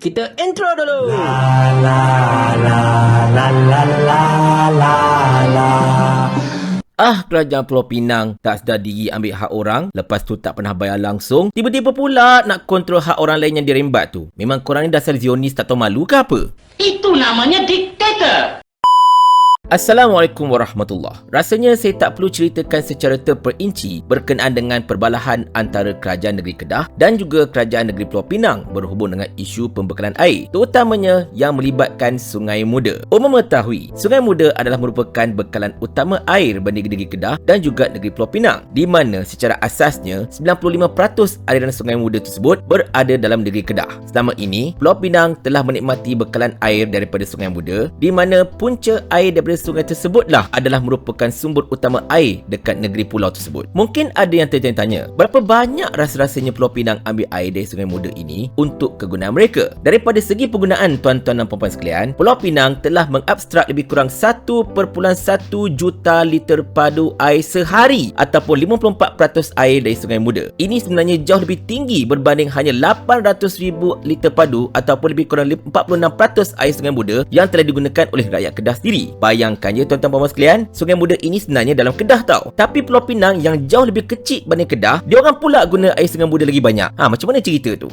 Kita intro dulu. Kerajaan Pulau Pinang tak sedar diri ambil hak orang, lepas tu tak pernah bayar langsung. Tiba-tiba pula nak kontrol hak orang lain yang dirembat tu. Memang korang ni dasar Zionis tak tahu malu ke apa? Itu namanya diktator. Assalamualaikum warahmatullahi. Rasanya saya tak perlu ceritakan secara terperinci berkenaan dengan perbalahan antara Kerajaan Negeri Kedah dan juga Kerajaan Negeri Pulau Pinang berhubung dengan isu pembekalan air, terutamanya yang melibatkan Sungai Muda. Umum mengetahui, Sungai Muda adalah merupakan bekalan utama air bagi Negeri Kedah dan juga Negeri Pulau Pinang, di mana secara asasnya 95% aliran Sungai Muda tersebut berada dalam Negeri Kedah. Selama ini, Pulau Pinang telah menikmati bekalan air daripada Sungai Muda, di mana punca air daripada sungai tersebutlah adalah merupakan sumber utama air dekat negeri pulau tersebut. Mungkin ada yang tertanya-tanya, berapa banyak rasa-rasanya Pulau Pinang ambil air dari Sungai Muda ini untuk kegunaan mereka? Daripada segi penggunaan tuan-tuan dan puan-puan sekalian, Pulau Pinang telah mengabstrak lebih kurang 1.1 juta liter padu air sehari ataupun 54% air dari Sungai Muda. Ini sebenarnya jauh lebih tinggi berbanding hanya 800,000 liter padu ataupun lebih kurang 46% air Sungai Muda yang telah digunakan oleh rakyat Kedah sendiri. Bayangkan ya tuan-tuan puan-puan sekalian, Sungai Muda ini sebenarnya dalam Kedah tau. Tapi Pulau Pinang yang jauh lebih kecil berbanding Kedah, dia orang pula guna air Sungai Muda lagi banyak. Macam mana cerita tu?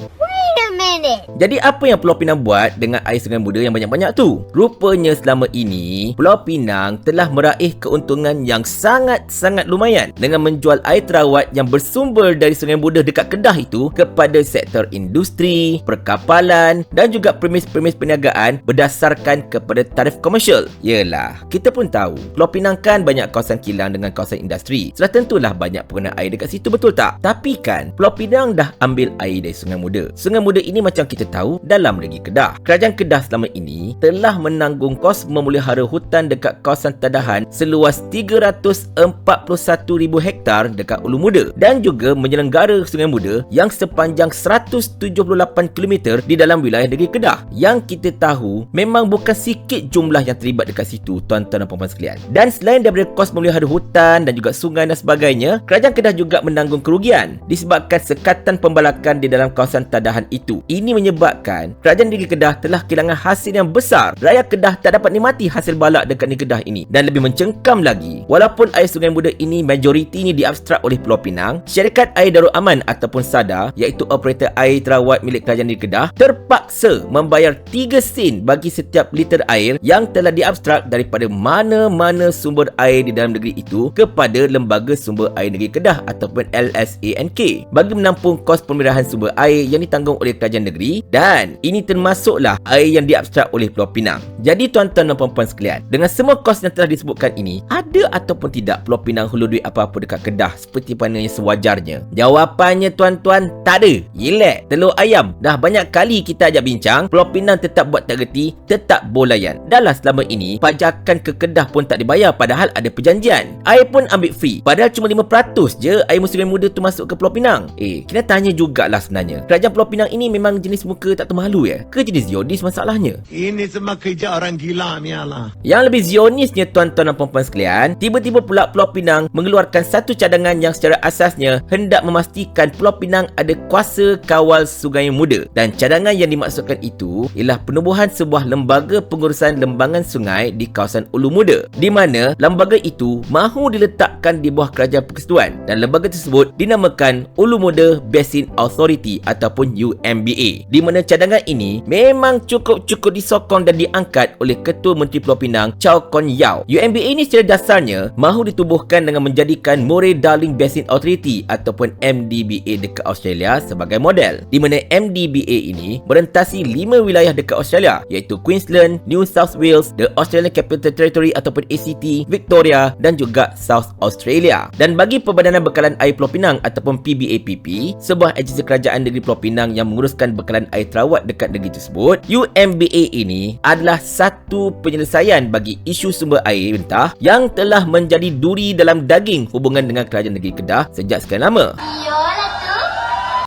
Jadi apa yang Pulau Pinang buat dengan air Sungai Muda yang banyak-banyak tu? Rupanya selama ini, Pulau Pinang telah meraih keuntungan yang sangat-sangat lumayan dengan menjual air terawat yang bersumber dari Sungai Muda dekat Kedah itu kepada sektor industri, perkapalan dan juga premis-premis perniagaan berdasarkan kepada tarif komersial. Yelah, kita pun tahu, Pulau Pinang kan banyak kawasan kilang dengan kawasan industri. Sudah tentulah banyak pengguna air dekat situ, betul tak? Tapi kan, Pulau Pinang dah ambil air dari Sungai Muda. Sungai Muda ini macam kita tahu dalam negeri Kedah. Kerajaan Kedah selama ini telah menanggung kos memelihara hutan dekat kawasan tadahan seluas 341,000 hektar dekat Ulu Muda dan juga menyelenggara Sungai Muda yang sepanjang 178 km di dalam wilayah negeri Kedah. Yang kita tahu memang bukan sikit jumlah yang terlibat dekat situ, tuan-tuan dan puan-puan sekalian. Dan selain daripada kos memelihara hutan dan juga sungai dan sebagainya, Kerajaan Kedah juga menanggung kerugian disebabkan sekatan pembalakan di dalam kawasan tadahan itu. Ini menyebabkan Kerajaan Negeri Kedah telah kehilangan hasil yang besar. Rakyat Kedah tak dapat nikmati hasil balak dekat negeri Kedah ini. Dan lebih mencengkam lagi, walaupun air Sungai Muda ini majoritinya diabstrak oleh Pulau Pinang, syarikat air Darul Aman ataupun SADA, iaitu operator air terawat milik Kerajaan Negeri Kedah, terpaksa membayar 3 sen bagi setiap liter air yang telah diabstrak daripada mana-mana sumber air di dalam negeri itu kepada Lembaga Sumber Air Negeri Kedah ataupun LSANK bagi menampung kos pemeliharaan sumber air yang ditanggung oleh kerajaan negeri, dan ini termasuklah air yang diabstrak oleh Pulau Pinang. Jadi tuan-tuan dan puan-puan sekalian, dengan semua kos yang telah disebutkan ini, ada ataupun tidak Pulau Pinang hulu duit apa-apa dekat Kedah seperti mana yang sewajarnya? Jawapannya tuan-tuan, tak ada. Yelek, telur ayam. Dah banyak kali kita ajak bincang, Pulau Pinang tetap buat tak reti, tetap bolayan. Dah lah selama ini, pajakan ke Kedah pun tak dibayar padahal ada perjanjian. Air pun ambil free, padahal cuma 5% je air Sungai Muda tu masuk ke Pulau Pinang. Kita tanya jugalah sebenarnya, Kerajaan Pulau Pinang ini memang jenis muka tak termalu ya? Ke jenis Zionis masalahnya? Ini semua kerja orang gila ni lah. Yang lebih Zionisnya tuan-tuan dan puan-puan sekalian, tiba-tiba pula Pulau Pinang mengeluarkan satu cadangan yang secara asasnya hendak memastikan Pulau Pinang ada kuasa kawal Sungai Muda. Dan cadangan yang dimaksudkan itu ialah penubuhan sebuah lembaga pengurusan lembangan sungai di kawasan Ulu Muda, di mana lembaga itu mahu diletakkan di bawah Kerajaan Persekutuan, dan lembaga tersebut dinamakan Ulu Muda Basin Authority ataupun UMBA, di mana cadangan ini memang cukup disokong dan diangkat oleh Ketua Menteri Pulau Pinang Chow Kon Yeow. UMBA ini secara dasarnya mahu ditubuhkan dengan menjadikan Murray Darling Basin Authority ataupun MDBA dekat Australia sebagai model, di mana MDBA ini merentasi 5 wilayah dekat Australia, iaitu Queensland, New South Wales, the Australian Capital Territory ataupun ACT, Victoria dan juga South Australia. Dan bagi Perbadanan Bekalan Air Pulau Pinang ataupun PBAPP, sebuah agensi kerajaan negeri Pulau Pinang yang menguruskan bekalan air terawat dekat negeri tersebut, UMBA ini adalah satu penyelesaian bagi isu sumber air mentah yang telah menjadi duri dalam daging hubungan dengan kerajaan negeri Kedah sejak sekian lama.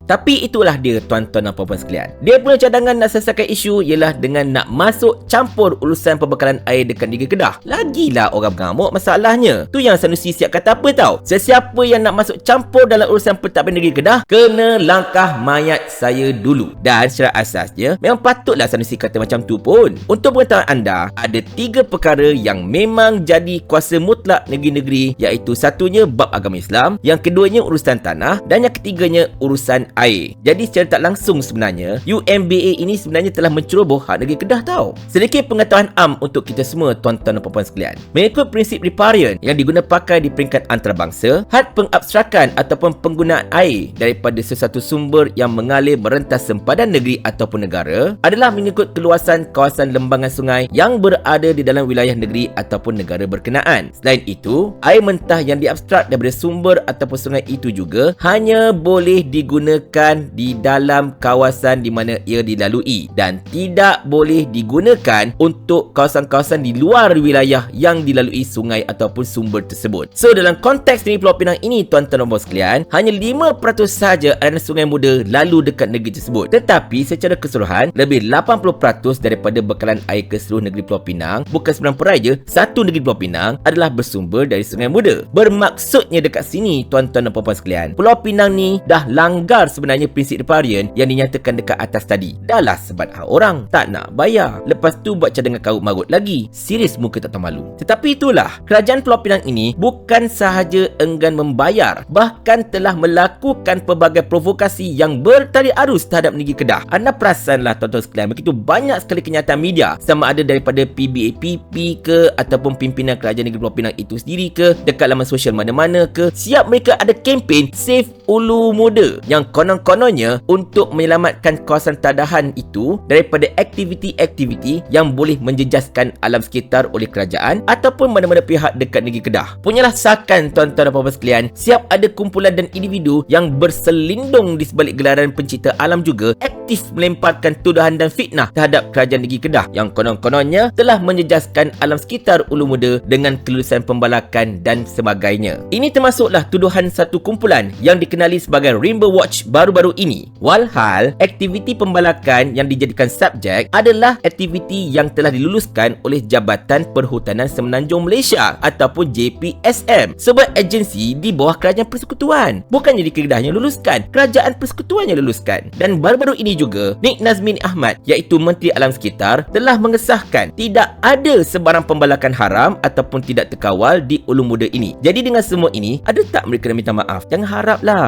Tapi itulah dia tuan-tuan dan puan-puan sekalian. Dia punya cadangan nak selesaikan isu ialah dengan nak masuk campur urusan pembekalan air dekat negeri Kedah. Lagilah orang mengamuk masalahnya. Tu yang Sanusi siap kata apa tau? Sesiapa yang nak masuk campur dalam urusan pentadbiran negeri Kedah kena langkah mayat saya dulu. Dan secara asasnya memang patutlah Sanusi kata macam tu pun. Untuk pengetahuan anda, ada 3 perkara yang memang jadi kuasa mutlak negeri-negeri, iaitu satunya bab agama Islam, yang keduanya urusan tanah dan yang ketiganya urusan air. Jadi secara tak langsung sebenarnya UMBA ini sebenarnya telah menceroboh hak negeri Kedah tau. Sedikit pengetahuan am untuk kita semua tuan-tuan dan puan-puan sekalian. Mengikut prinsip riparian yang diguna pakai di peringkat antarabangsa, had pengabstrakan ataupun penggunaan air daripada sesuatu sumber yang mengalir merentas sempadan negeri ataupun negara adalah mengikut keluasan kawasan lembangan sungai yang berada di dalam wilayah negeri ataupun negara berkenaan. Selain itu, air mentah yang diabstrak daripada sumber ataupun sungai itu juga hanya boleh digunakan di dalam kawasan di mana ia dilalui dan tidak boleh digunakan untuk kawasan-kawasan di luar wilayah yang dilalui sungai ataupun sumber tersebut. So dalam konteks negeri Pulau Pinang ini tuan-tuan dan puan sekalian, hanya 5% sahaja aliran sungai muda lalu dekat negeri tersebut. Tetapi secara keseluruhan, lebih 80% daripada bekalan air ke seluruh negeri Pulau Pinang, bukan seberang perai je, satu negeri Pulau Pinang adalah bersumber dari sungai muda. Bermaksudnya dekat sini tuan-tuan dan puan sekalian, Pulau Pinang ni dah langgar sebenarnya prinsip riparian yang dinyatakan dekat atas tadi. Dahlah sebat hak orang, tak nak bayar. Lepas tu buat cadangan karut marut lagi. Serius muka tak tahu malu. Tetapi itulah, kerajaan Pulau Pinang ini bukan sahaja enggan membayar, bahkan telah melakukan pelbagai provokasi yang bertarik arus terhadap negeri Kedah. Anda perasanlah tuan-tuan sekalian, begitu banyak sekali kenyataan media, sama ada daripada PBAPP ke ataupun pimpinan kerajaan negeri Pulau Pinang itu sendiri ke, dekat laman sosial mana-mana ke, siap mereka ada kempen Save Ulu Muda yang konon-kononnya untuk menyelamatkan kawasan tadahan itu daripada aktiviti-aktiviti yang boleh menjejaskan alam sekitar oleh kerajaan ataupun mana-mana pihak dekat negeri Kedah. Punyalah sakan tuan-tuan dan puan-puan sekalian, siap ada kumpulan dan individu yang berselindung di sebalik gelaran pencipta alam juga aktif melemparkan tuduhan dan fitnah terhadap kerajaan negeri Kedah yang konon-kononnya telah menjejaskan alam sekitar Ulu Muda dengan kelulusan pembalakan dan sebagainya. Ini termasuklah tuduhan satu kumpulan yang dikenali sebagai Rainbow Watch baru-baru ini. Walhal, aktiviti pembalakan yang dijadikan subjek adalah aktiviti yang telah diluluskan oleh Jabatan Perhutanan Semenanjung Malaysia ataupun JPSM, sebuah agensi di bawah Kerajaan Persekutuan. Bukannya di Kedah yang luluskan, Kerajaan Persekutuan yang luluskan. Dan baru-baru ini juga, Nik Nazmin Ahmad, iaitu Menteri Alam Sekitar, telah mengesahkan tidak ada sebarang pembalakan haram ataupun tidak terkawal di Ulu Muda ini. Jadi dengan semua ini, ada tak mereka nak minta maaf? Jangan haraplah.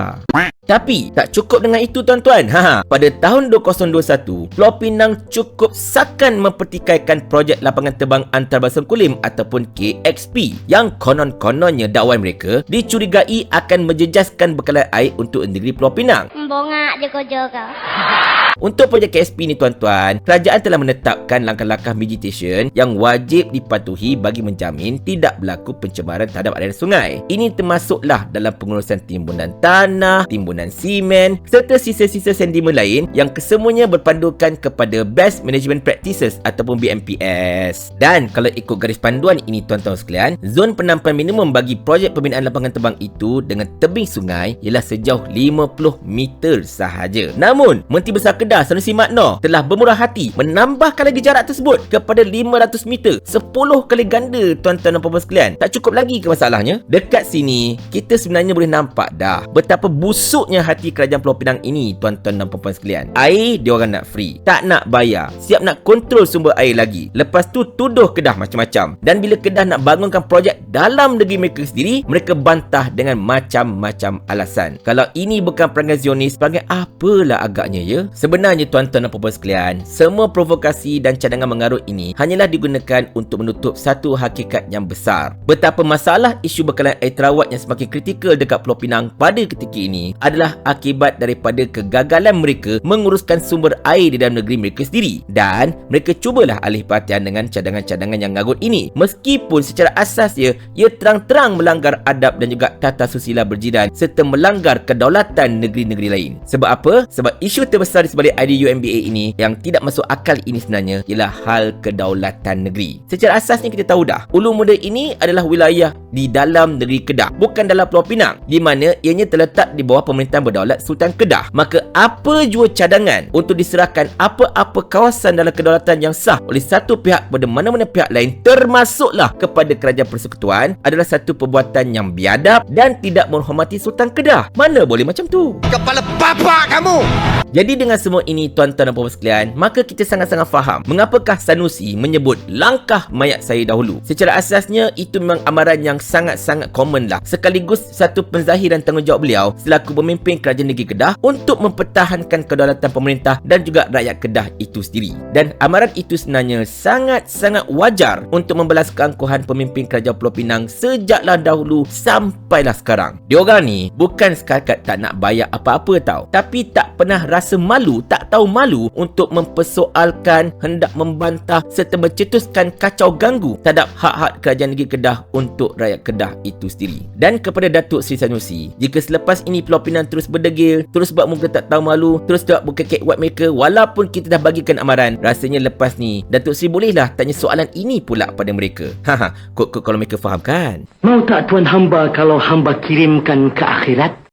Tapi tak cukup dengan itu tuan-tuan. Pada tahun 2021, Pulau Pinang cukup sakan mempertikaikan projek lapangan terbang antarabangsa Kulim ataupun KXP yang konon-kononnya dakwaan mereka dicurigai akan menjejaskan bekalan air untuk negeri Pulau Pinang. Bongak je kau. Untuk projek KSP ni tuan-tuan, kerajaan telah menetapkan langkah-langkah mitigation yang wajib dipatuhi bagi menjamin tidak berlaku pencemaran terhadap aliran sungai. Ini termasuklah dalam pengurusan timbunan tanah, timbunan simen serta sisa-sisa sedimen lain yang kesemuanya berpandukan kepada Best Management Practices ataupun BMPS. Dan kalau ikut garis panduan ini tuan-tuan sekalian, zon penampungan minimum bagi projek pembinaan lapangan terbang itu dengan tebing sungai ialah sejauh 50 meter sahaja. Namun, Menteri Besar Kedah Sanusi Makno telah bermurah hati menambahkan lagi jarak tersebut kepada 500 meter, 10 kali ganda tuan-tuan dan puan-puan sekalian. Tak cukup lagi ke masalahnya? Dekat sini kita sebenarnya boleh nampak dah betapa busuknya hati kerajaan Pulau Pinang ini tuan-tuan dan puan-puan sekalian. Air dia orang nak free, tak nak bayar, siap nak kontrol sumber air lagi. Lepas tu tuduh Kedah macam-macam. Dan bila Kedah nak bangunkan projek dalam negeri mereka sendiri, mereka bantah dengan macam-macam alasan. Kalau ini bukan perangai Zionis, perangai apalah agaknya ya? Sebenarnya tuan-tuan dan puan-puan sekalian, semua provokasi dan cadangan mengarut ini hanyalah digunakan untuk menutup satu hakikat yang besar. Betapa masalah isu bekalan air terawat yang semakin kritikal dekat Pulau Pinang pada ketika ini adalah akibat daripada kegagalan mereka menguruskan sumber air di dalam negeri mereka sendiri. Dan mereka cubalah alih perhatian dengan cadangan-cadangan yang ngarut ini. Meskipun secara asasnya ia terang-terang melanggar adab dan juga tata susila berjiran serta melanggar kedaulatan negeri-negeri lain. Sebab apa? Sebab isu terbesar di sebalik IDUMBA ini yang tidak masuk akal ini sebenarnya ialah hal kedaulatan negeri. Secara asasnya kita tahu dah, Ulu Muda ini adalah wilayah di dalam negeri Kedah, bukan dalam Pulau Pinang, di mana ianya terletak di bawah pemerintahan berdaulat Sultan Kedah. Maka apa jua cadangan untuk diserahkan apa-apa kawasan dalam kedaulatan yang sah oleh satu pihak kepada mana-mana pihak lain, termasuklah kepada kerajaan persekutuan, adalah satu perbuatan yang biadab dan tidak menghormati Sultan Kedah. Mana boleh macam tu? Kepala bapak kamu! Jadi dengan semua ini tuan-tuan dan puan sekalian, maka kita sangat-sangat faham mengapakah Sanusi menyebut langkah mayat saya dahulu. Secara asasnya itu memang amaran yang sangat-sangat common lah, sekaligus satu penzahiran tanggungjawab beliau selaku pemimpin kerajaan negeri Kedah untuk mempertahankan kedaulatan pemerintah dan juga rakyat Kedah itu sendiri. Dan amaran itu sebenarnya sangat-sangat wajar untuk membalas keangkuhan pemimpin kerajaan Pulau Pinang sejaklah dahulu sampailah sekarang. Diorang ni bukan sekadar tak nak bayar apa-apa tau, tapi tak pernah rasa malu, tak tahu malu untuk mempersoalkan, hendak membantah serta mencetuskan kacau ganggu terhadap hak-hak kerajaan negeri Kedah untuk rakyat Kedah itu sendiri. Dan kepada Datuk Seri Sanusi, jika selepas ini Pulau Pinang terus berdegil, terus buat muka tak tahu malu, terus buat kekek white mereka, walaupun kita dah bagikan amaran, rasanya lepas ni Datuk Seri bolehlah tanya soalan ini pula pada mereka. Kok kalau mereka faham kan? Mau tak tuan hamba kalau hamba kirimkan ke akhirat?